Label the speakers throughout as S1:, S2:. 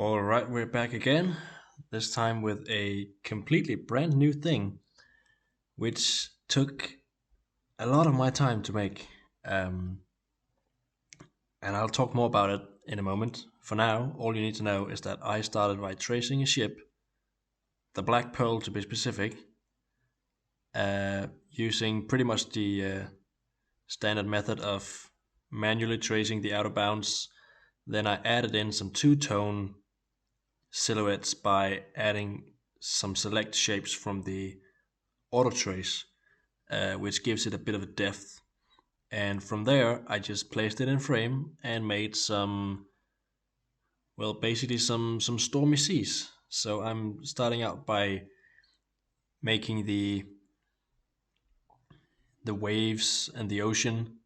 S1: All right, we're back again. This time with a completely brand new thing, which took a lot of my time to make. Um, and I'll talk more about it in a moment. For now, all you need to know is that I started by tracing a ship, the Black Pearl to be specific, using pretty much the standard method of manually tracing the outer bounds. Then I added in some two-tone silhouettes by adding some select shapes from the auto trace, which gives it a bit of a depth. And from there, I just placed it in frame and made basically some stormy seas. So I'm starting out by making the waves and the ocean,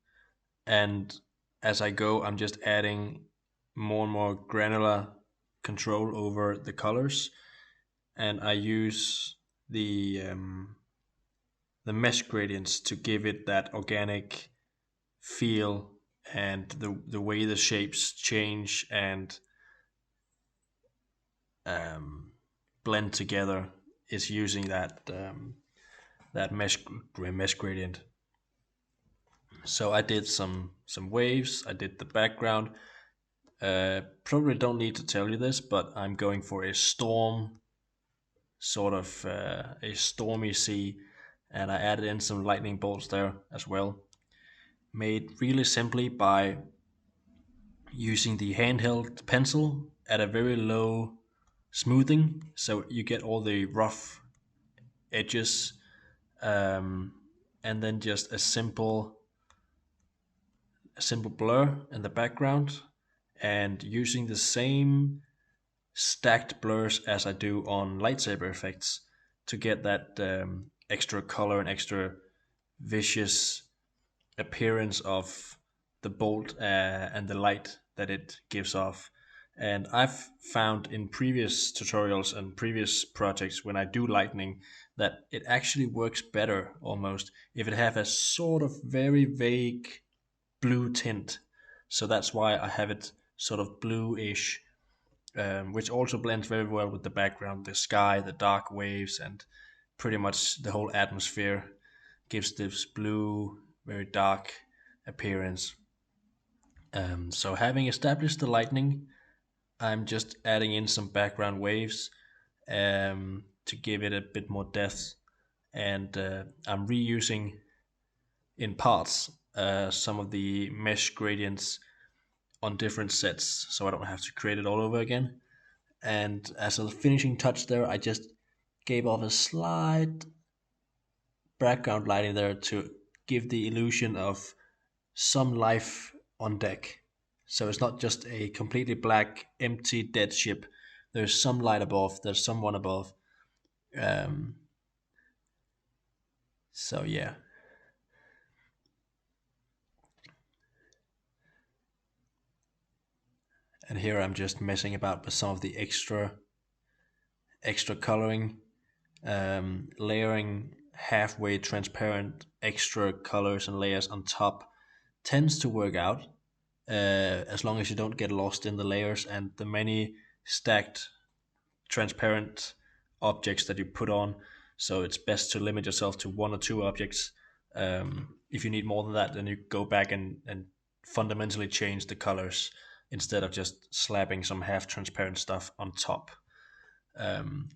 S1: and as I go, I'm just adding more and more granular control over the colors, and I use the mesh gradients to give it that organic feel, and the way the shapes change and um, blend together is using that mesh gradient. So I did some waves. I did the background. Probably don't need to tell you this, but I'm going for a storm, sort of a stormy sea, and I added in some lightning bolts there as well. Made really simply by using the handheld pencil at a very low smoothing, so you get all the rough edges, and then just a simple blur in the background, and using the same stacked blurs as I do on lightsaber effects to get that extra color and extra vicious appearance of the bolt and the light that it gives off. And I've found in previous tutorials and previous projects when I do lightning that it actually works better almost if it have a sort of very vague blue tint. So that's why I have it sort of bluish, which also blends very well with the background, the sky, the dark waves, and pretty much the whole atmosphere gives this blue, very dark appearance. So having established the lightning, I'm just adding in some background waves to give it a bit more depth, and I'm reusing in parts some of the mesh gradients on different sets, so I don't have to create it all over again. And as a finishing touch there, I just gave off a slight background lighting there to give the illusion of some life on deck. So it's not just a completely black, empty, dead ship. There's some light above. There's someone above. Um, so yeah, and here I'm just messing about with some of the extra coloring, layering halfway transparent extra colors and layers on top tends to work out, as long as you don't get lost in the layers and the many stacked transparent objects that you put on. So it's best to limit yourself to one or two objects. If you need more than that, then you go back and fundamentally change the colors instead of just slapping some half transparent stuff on top. Um,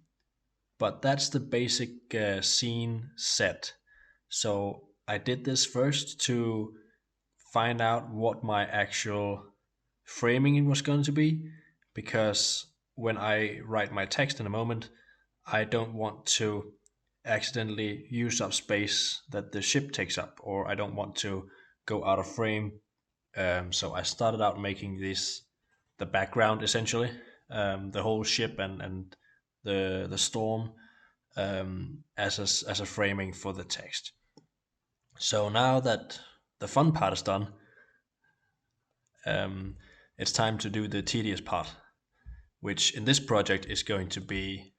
S1: but that's the basic scene set. So I did this first to find out what my actual framing was going to be, because when I write my text in a moment, I don't want to accidentally use up space that the ship takes up, or I don't want to go out of frame. So I started out making this the background essentially, the whole ship and the storm, as a framing for the text. So now that the fun part is done, um, it's time to do the tedious part, which in this project is going to be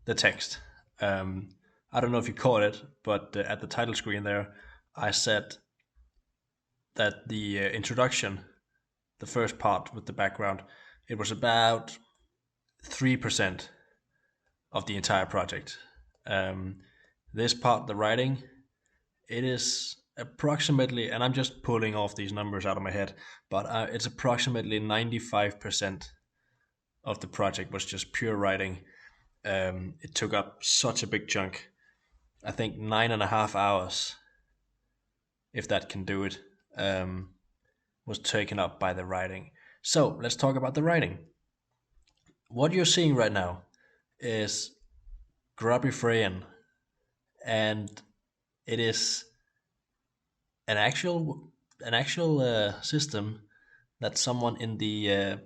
S1: the text. Um, I don't know if you caught it, but at the title screen there, I said that the introduction, the first part with the background, It was about 3% of the entire project. Um, this part, the writing, it is approximately, and I'm just pulling off these numbers out of my head, but it's approximately 95% of the project was just pure writing. It took up such a big chunk. I think 9.5 hours, if that can do it, was taken up by the writing. So let's talk about the writing. What you're seeing right now is Grubbifreyan, and it is an actual system that someone in the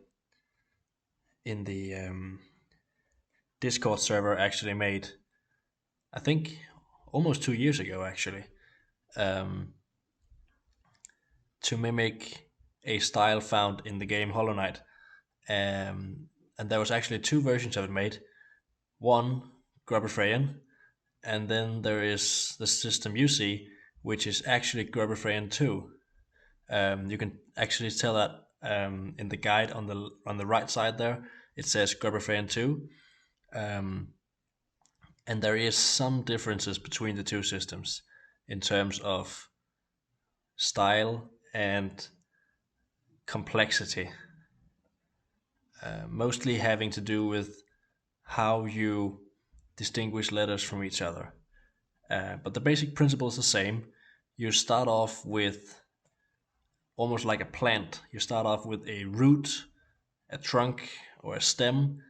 S1: Discord server actually made. I think almost 2 years ago, actually, um, to mimic a style found in the game Hollow Knight. And there was actually two versions of it made. One, Grubbifreyan, and then there is the system you see, which is actually Grubbifreyan 2. You can actually tell that in the guide on the right side there. It says Grubbifreyan 2, um, and there is some differences between the two systems in terms of style and complexity, mostly having to do with how you distinguish letters from each other. But the basic principle is the same. You start off with almost like a plant. You start off with a root, a trunk, or a stem,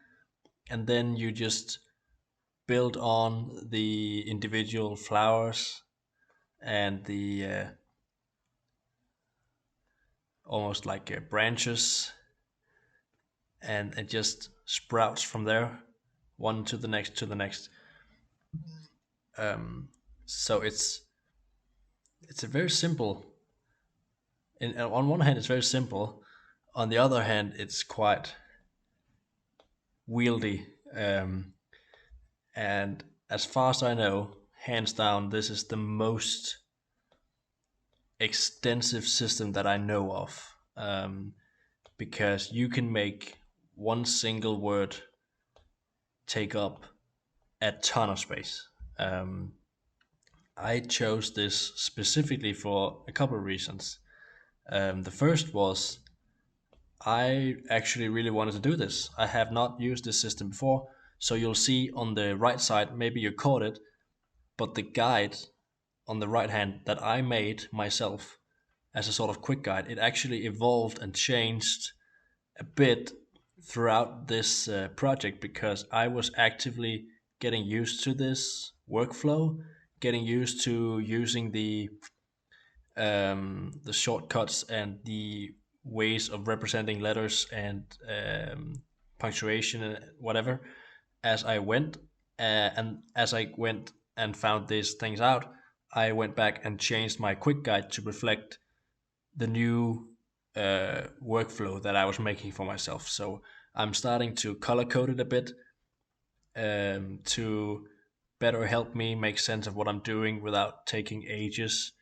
S1: and then you just build on the individual flowers and the almost like branches, and it just sprouts from there, one to the next to the next. So it's a very simple. On one hand, it's very simple. On the other hand, it's quite wieldy. And as far as I know, hands down, this is the most extensive system that I know of. Because you can make one single word take up a ton of space. I chose this specifically for a couple of reasons. The first was I actually really wanted to do this. I have not used this system before, so you'll see on the right side, maybe you caught it, but the guide on the right hand that I made myself as a sort of quick guide, it actually evolved and changed a bit throughout this project because I was actively getting used to this workflow, getting used to using the shortcuts and the ways of representing letters and punctuation and whatever as I went. And as I went and found these things out, I went back and changed my quick guide to reflect the new workflow that I was making for myself. So I'm starting to color code it a bit to better help me make sense of what I'm doing without taking ages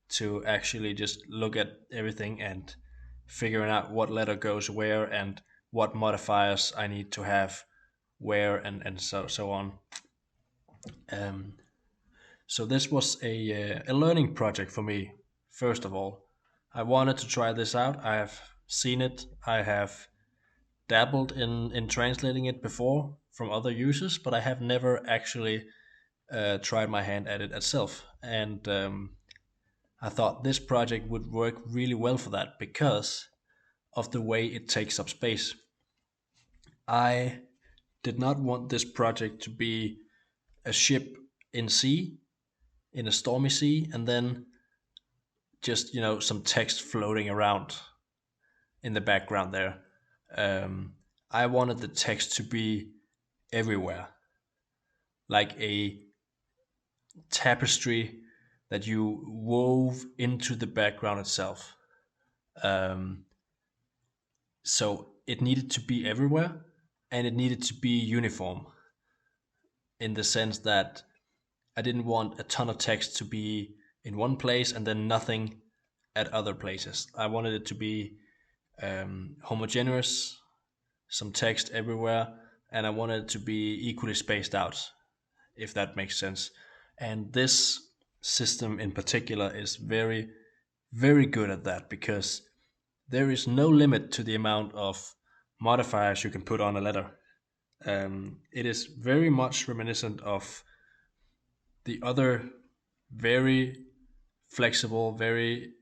S1: to actually just look at everything and figuring out what letter goes where and what modifiers I need to have where and so on. Um, so this was a learning project for me. First of all, I wanted to try this out. I have seen it. I have dabbled in translating it before from other users, but I have never actually tried my hand at it itself. And I thought this project would work really well for that because of the way it takes up space. I did not want this project to be a ship in sea, in a stormy sea, and then just, some text floating around in the background there. I wanted the text to be everywhere, like a tapestry that you wove into the background itself. Um, so it needed to be everywhere and it needed to be uniform in the sense that I didn't want a ton of text to be in one place and then nothing at other places. I wanted it to be homogeneous, some text everywhere, and I wanted it to be equally spaced out, if that makes sense. And this system in particular is very, very good at that because there is no limit to the amount of modifiers you can put on a letter. It is very much reminiscent of the other very flexible, very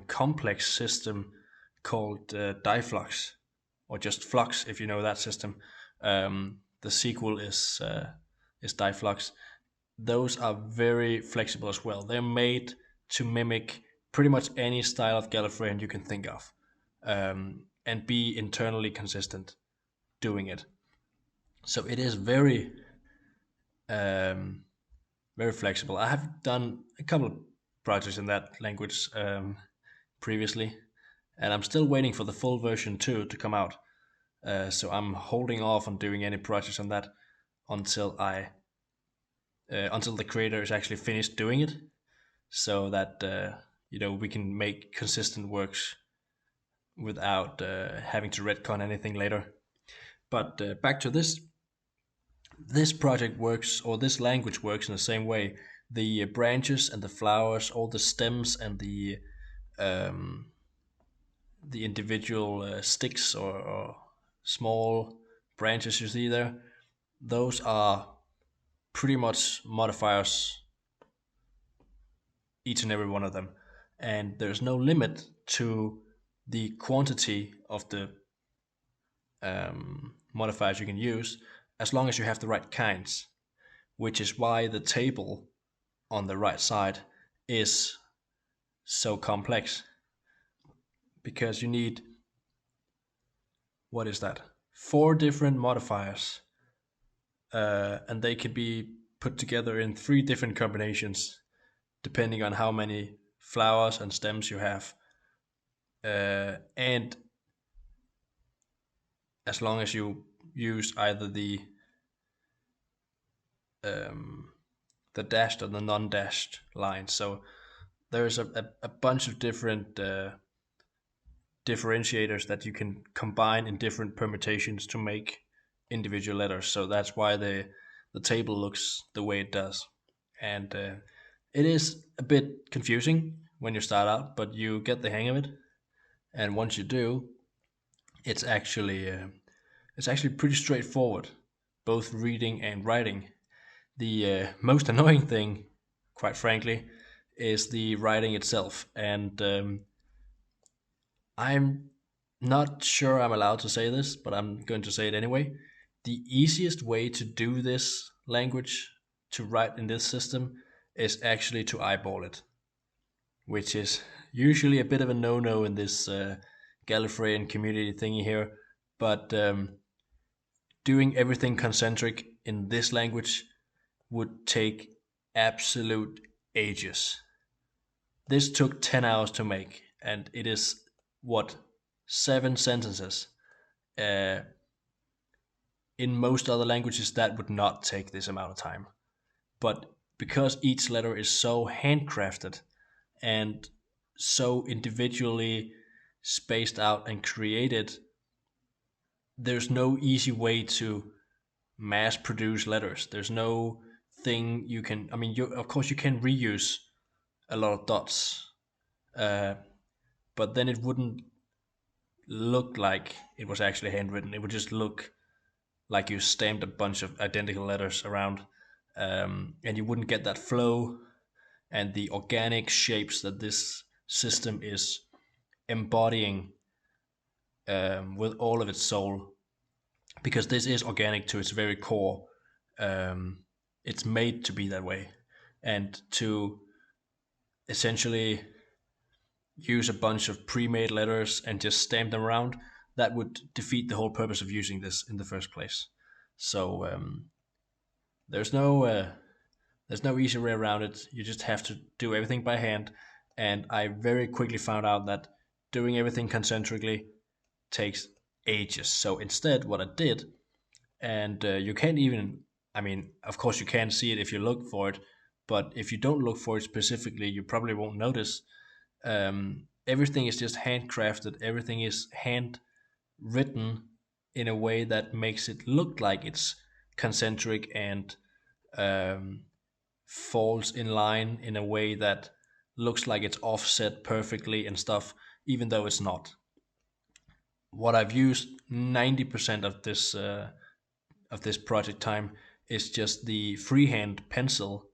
S1: complex system called Diflux, or just Flux, if you know that system. The sequel is Diflux. Those are very flexible as well. They're made to mimic pretty much any style of Gallifreyan you can think of, and be internally consistent doing it. So it is um, very flexible. I have done a couple of projects in that language previously, and I'm still waiting for the full version 2 to come out. So I'm holding off on doing any projects on that until until the creator is actually finished doing it, so that we can make consistent works without having to retcon anything later. But back to this project works, or this language works in the same way. The branches and the flowers, all the stems and um, the individual sticks or small branches you see there, those are pretty much modifiers, each and every one of them. And there's no limit to the quantity of the modifiers you can use, as long as you have the right kinds, which is why the table on the right side is so complex, because you need, what is that, four different modifiers, and they can be put together in three different combinations depending on how many flowers and stems you have, and as long as you use either the dashed or the non-dashed lines. So there's a bunch of different differentiators that you can combine in different permutations to make individual letters. So that's why the table looks the way it does. And it is a bit confusing when you start out, but you get the hang of it. And once you do, it's actually uh, it's actually pretty straightforward, both reading and writing. The most annoying thing, quite frankly, is the writing itself. And I'm not sure I'm allowed to say this, but I'm going to say it anyway. The easiest way to do this language, to write in this system, is actually to eyeball it, which is usually a bit of a no-no in this Gallifreyan community thingy here. But doing everything concentric in this language would take absolute ages. This took 10 hours to make, and it is, what, 7 sentences. Uh, in most other languages, that would not take this amount of time. But because each letter is so handcrafted and so individually spaced out and created, there's no easy way to mass produce letters. There's no thing you can. I mean, of course, you can reuse a lot of dots, uh, but then it wouldn't look like it was actually handwritten. It would just look like you stamped a bunch of identical letters around, and you wouldn't get that flow and the organic shapes that this system is embodying with all of its soul, because this is organic to its very core. It's made to be that way, and to essentially use a bunch of pre-made letters and just stamp them around, that would defeat the whole purpose of using this in the first place. So there's no there's no easy way around it. You just have to do everything by hand, and I very quickly found out that doing everything concentrically takes ages. So instead, what I did, and you can't even, I mean, of course you can see it if you look for it, but if you don't look for it specifically, you probably won't notice. Everything is just handcrafted. Everything is hand written in a way that makes it look like it's concentric and um, falls in line in a way that looks like it's offset perfectly and stuff, even though it's not. What I've used 90% of this project time is just the freehand pencil,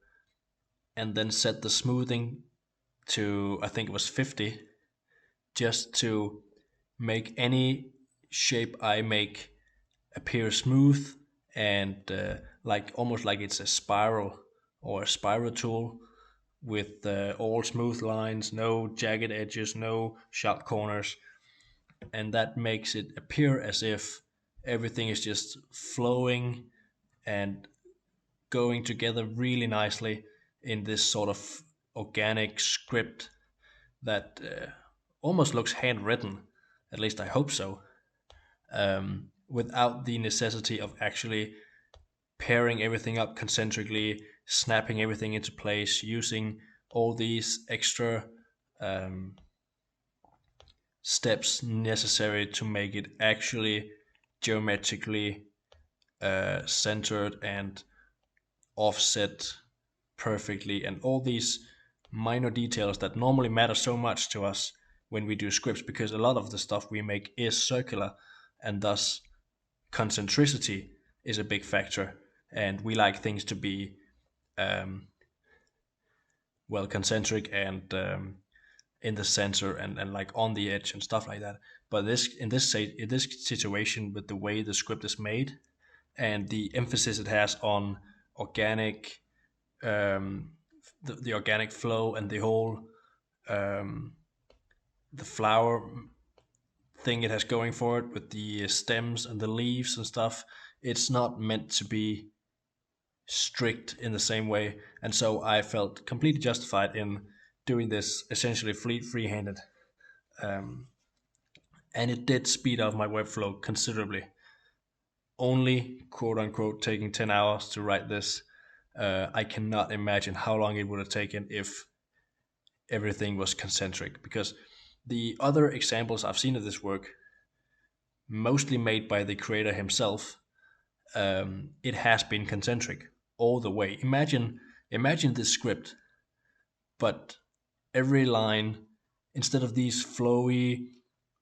S1: and then set the smoothing to, I think it was 50, just to make any shape I make appear smooth and like almost like it's a spiral or a spiral tool with all smooth lines, no jagged edges, no sharp corners, and that makes it appear as if everything is just flowing and going together really nicely in this sort of organic script that almost looks handwritten. At least I hope so. Without the necessity of actually pairing everything up concentrically, snapping everything into place, using all these extra um, steps necessary to make it actually geometrically centered and offset perfectly, and all these minor details that normally matter so much to us when we do scripts, because a lot of the stuff we make is circular, and thus concentricity is a big factor, and we like things to be um, well concentric and in the center and like on the edge and stuff like that. But in this situation, with the way the script is made and the emphasis it has on organic, um, the organic flow and the whole the flower thing it has going for it with the stems and the leaves and stuff, it's not meant to be strict in the same way, and so I felt completely justified in doing this essentially freehanded, and it did speed up my webflow considerably. Only quote unquote taking 10 hours to write this. I cannot imagine how long it would have taken if everything was concentric, because the other examples I've seen of this work, mostly made by the creator himself, it has been concentric all the way. Imagine this script, but every line, instead of these flowy,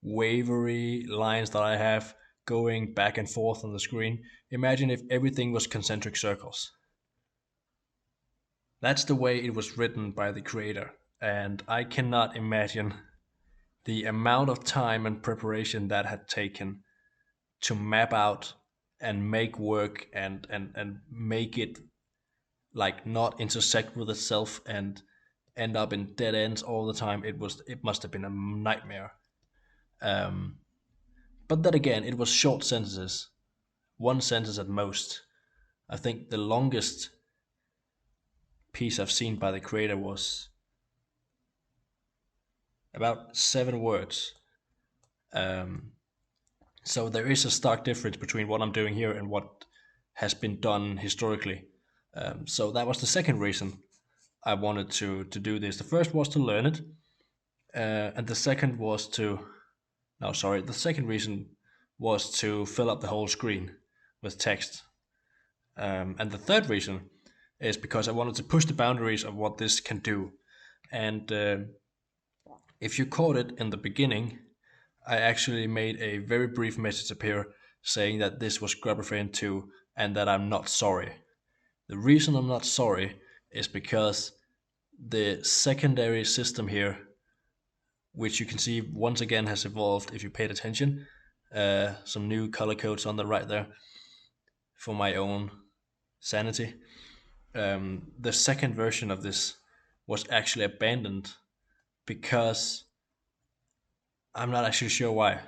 S1: wavery lines that I have going back and forth on the screen, imagine if everything was concentric circles. That's the way it was written by the creator, and I cannot imagine the amount of time and preparation that had taken to map out and make work and make it like not intersect with itself and end up in dead ends all the time. It must have been a nightmare. But then again, it was short sentences, one sentence at most. I think the longest piece I've seen by the creator was about 7 words. So there is a stark difference between what I'm doing here and what has been done historically. So that was the second reason I wanted to do this. The first was to learn it, and the second was to no, sorry. The second reason was to fill up the whole screen with text, and the third reason is because I wanted to push the boundaries of what this can do. And if you caught it in the beginning, I actually made a very brief message appear saying that this was Grubbifreyan 2 and that I'm not sorry. The reason I'm not sorry is because the secondary system here, which you can see once again has evolved if you paid attention, some new color codes on the right there for my own sanity. The second version of this was actually abandoned because I'm not actually sure why.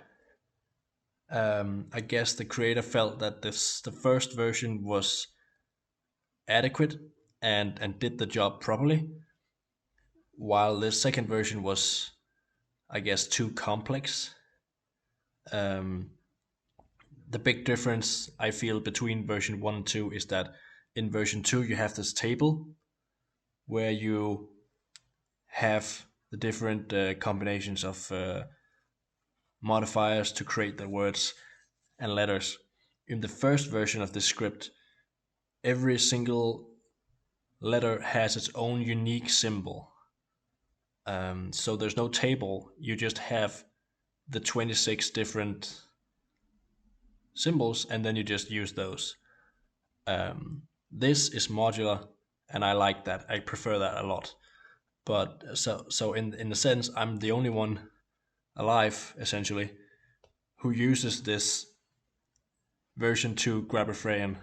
S1: I guess the creator felt that the first version was adequate and did the job properly, while the second version was, I guess, too complex. The big difference I feel between version 1 and 2 is that in version 2 you have this table where you have the different combinations of modifiers to create the words and letters. In the first version of the script, every single letter has its own unique symbol. So there's no table, you just have the 26 different symbols and then you just use those. This is modular and I like that. I prefer that a lot. But so in a sense, I'm the only one alive essentially who uses this version 2 Grubbifreyan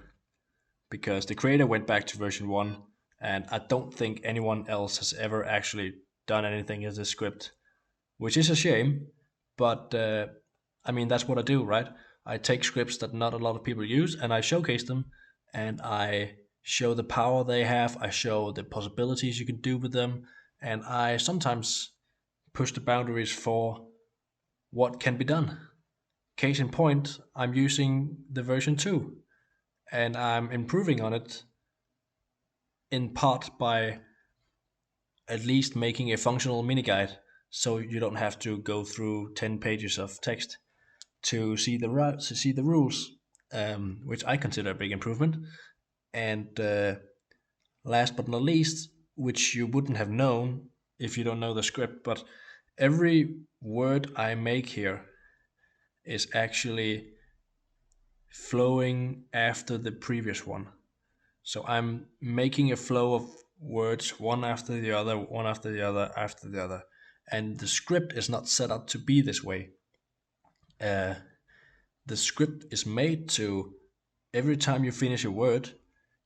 S1: because the creator went back to version 1 and I don't think anyone else has ever actually done anything as a script, which is a shame. But I mean, that's what I do, right? I take scripts that not a lot of people use and I showcase them and I show the power they have. I show the possibilities you can do with them. And I sometimes push the boundaries for what can be done. Case in point, I'm using the version 2 and I'm improving on it in part by at least making a functional mini guide so you don't have to go through 10 pages of text to see the rules, which I consider a big improvement. And last but not least, which you wouldn't have known if you don't know the script, but every word I make here is actually flowing after the previous one. So I'm making a flow of words one after the other, one after the other, after the other. And the script is not set up to be this way. Uh, the script is made to, every time you finish a word,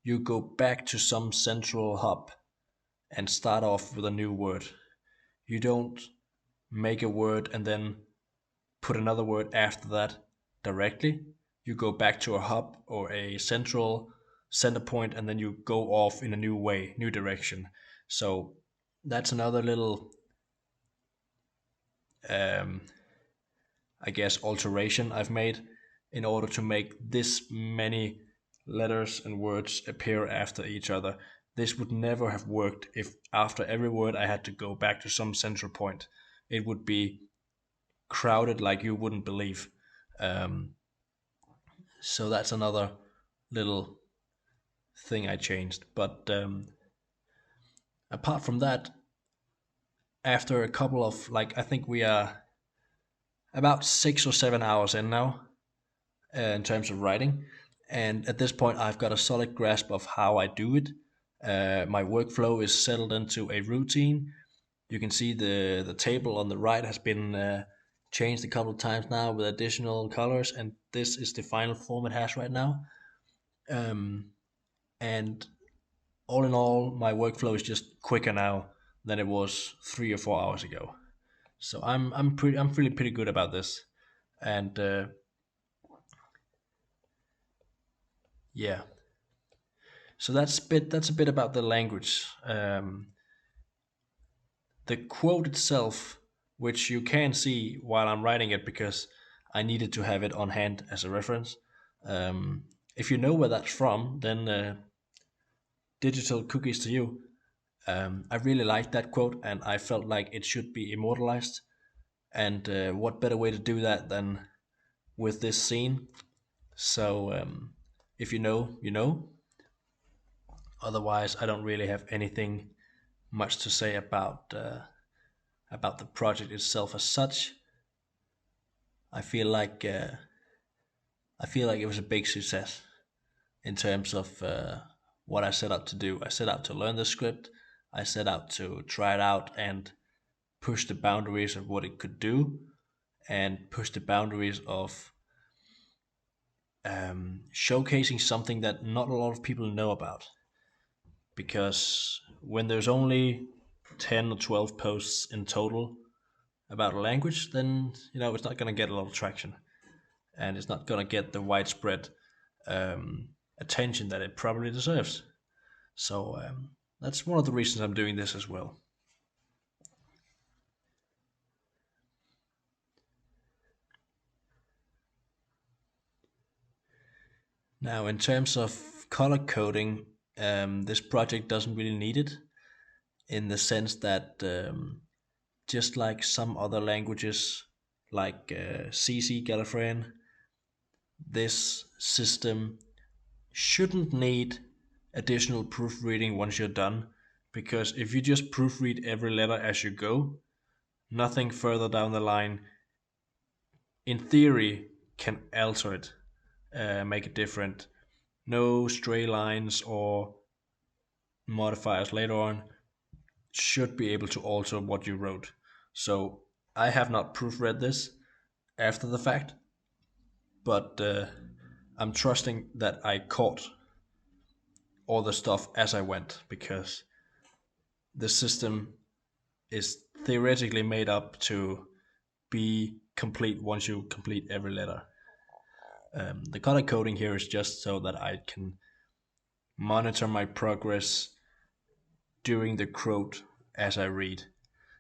S1: you go back to some central hub and start off with a new word. You don't make a word and then put another word after that directly. You go back to a hub or a central center point and then you go off in a new way, new direction. So that's another little, um, I guess, alteration I've made in order to make this many letters and words appear after each other. This would never have worked if after every word I had to go back to some central point. It would be crowded like you wouldn't believe. Um, so that's another little thing I changed. But apart from that, after a couple of, like, I think we are about 6 or 7 hours in now in terms of writing. And at this point, I've got a solid grasp of how I do it. My workflow is settled into a routine. You can see the table on the right has been changed a couple of times now with additional colors, and this is the final form it has right now. Um, and all in all, my workflow is just quicker now than it was 3 or 4 hours ago. So I'm feeling pretty good about this, and yeah. So that's a bit about the language. The quote itself, which you can see while I'm writing it because I needed to have it on hand as a reference. Um, if you know where that's from, then digital cookies to you. I really liked that quote, and I felt like it should be immortalized. And what better way to do that than with this scene? So if you know, you know. Otherwise, I don't really have anything much to say about the project itself as such. I feel like it was a big success in terms of what I set out to do. I set out to learn the script. I set out to try it out and push the boundaries of what it could do, and push the boundaries of showcasing something that not a lot of people know about. Because when there's only 10 or 12 posts in total about a language, then it's not going to get a lot of traction, and it's not going to get the widespread attention that it probably deserves. So that's one of the reasons I'm doing this as well. Now, in terms of color coding, this project doesn't really need it in the sense that just like some other languages, like CC Gallifreyan, this system shouldn't need additional proofreading once you're done, because if you just proofread every letter as you go, nothing further down the line, in theory, can alter it, make it different. No stray lines or modifiers later on should be able to alter what you wrote. So I have not proofread this after the fact, but I'm trusting that I caught all the stuff as I went, because the system is theoretically made up to be complete once you complete every letter. The color coding here is just so that I can monitor my progress during the quote as I read,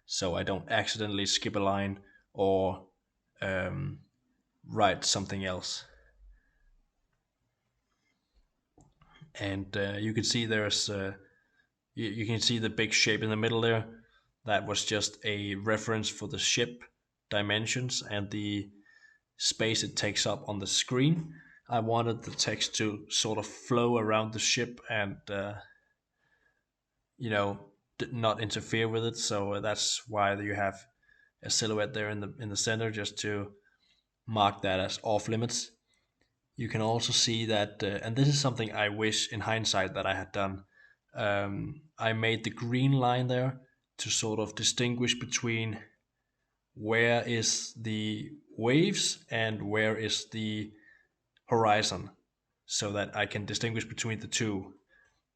S1: so I don't accidentally skip a line or um, write something else. And you can see you can see the big shape in the middle there. That was just a reference for the ship dimensions and the space it takes up on the screen. I wanted the text to sort of flow around the ship and you know not interfere with it. So that's why you have a silhouette there in the center, just to mark that as off limits. You can also see that, and this is something I wish in hindsight that I had done. I made the green line there to sort of distinguish between where is the waves and where is the horizon, so that I can distinguish between the two.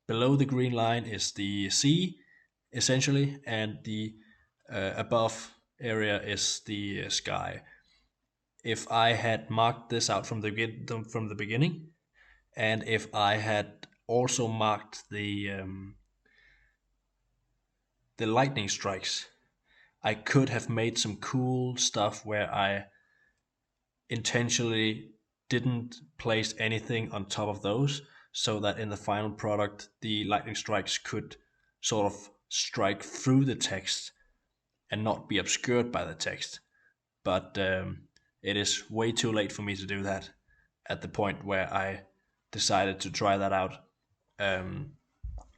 S1: Below the green line is the sea, essentially, and the above area is the sky. If I had marked this out from the beginning, and if I had also marked the lightning strikes, I could have made some cool stuff where I intentionally didn't place anything on top of those, so that in the final product the lightning strikes could sort of strike through the text and not be obscured by the text. But it is way too late for me to do that at the point where I decided to try that out. Um,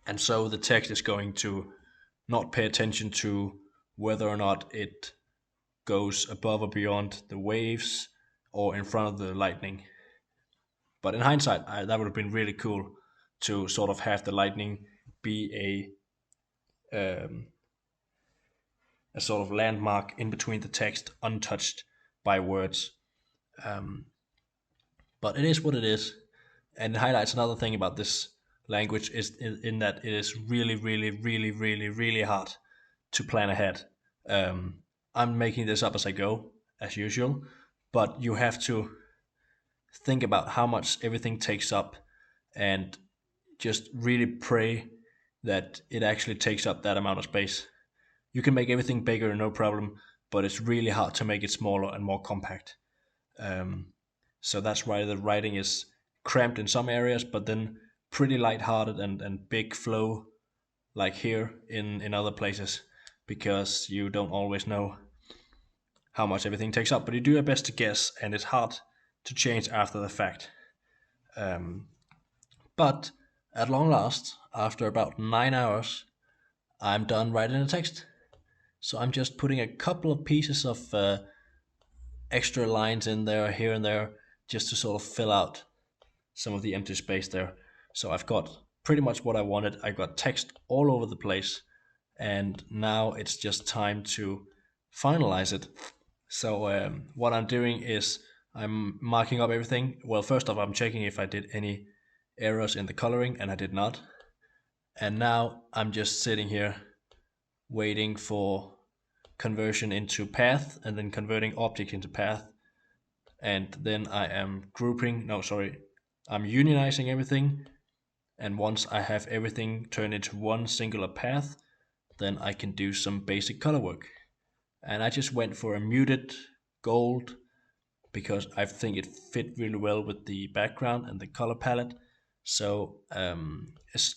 S1: and so the text is going to not pay attention to whether or not it goes above or beyond the waves or in front of the lightning. But in hindsight, that would have been really cool to sort of have the lightning be a sort of landmark in between the text, untouched by words. But it is what it is, and it highlights another thing about this language is in that it is really, really, really, really, really hard to plan ahead. I'm making this up as I go, as usual, but you have to think about how much everything takes up and just really pray that it actually takes up that amount of space. You can make everything bigger, no problem, but it's really hard to make it smaller and more compact. So that's why the writing is cramped in some areas, but then pretty light-hearted and big flow, like here in other places, because you don't always know how much everything takes up. But you do your best to guess, and it's hard to change after the fact. But at long last, after about 9 hours, I'm done writing the text. So I'm just putting a couple of pieces of extra lines in there, here and there, just to sort of fill out some of the empty space there. So I've got pretty much what I wanted. I got text all over the place, and now it's just time to finalize it. So what I'm doing is I'm marking up everything. Well, first off, I'm checking if I did any errors in the coloring, and I did not. And now I'm just sitting here waiting for conversion into path, and then converting object into path. And then I am grouping, no, sorry, I'm unionizing everything. And once I have everything turned into one singular path, then I can do some basic color work. And I just went for a muted gold because I think it fit really well with the background and the color palette. So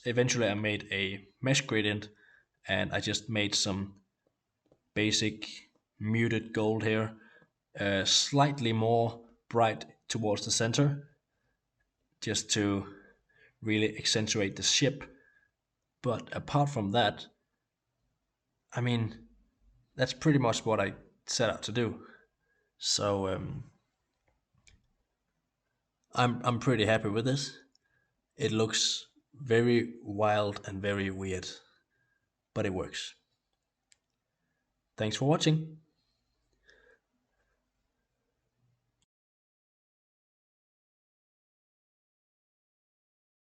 S1: eventually I made a mesh gradient, and I just made some basic muted gold here, slightly more bright towards the center, just to really accentuate the ship. But apart from that, I mean, that's pretty much what I set out to do. So I'm pretty happy with this. It looks very wild and very weird, but it works. Thanks for watching.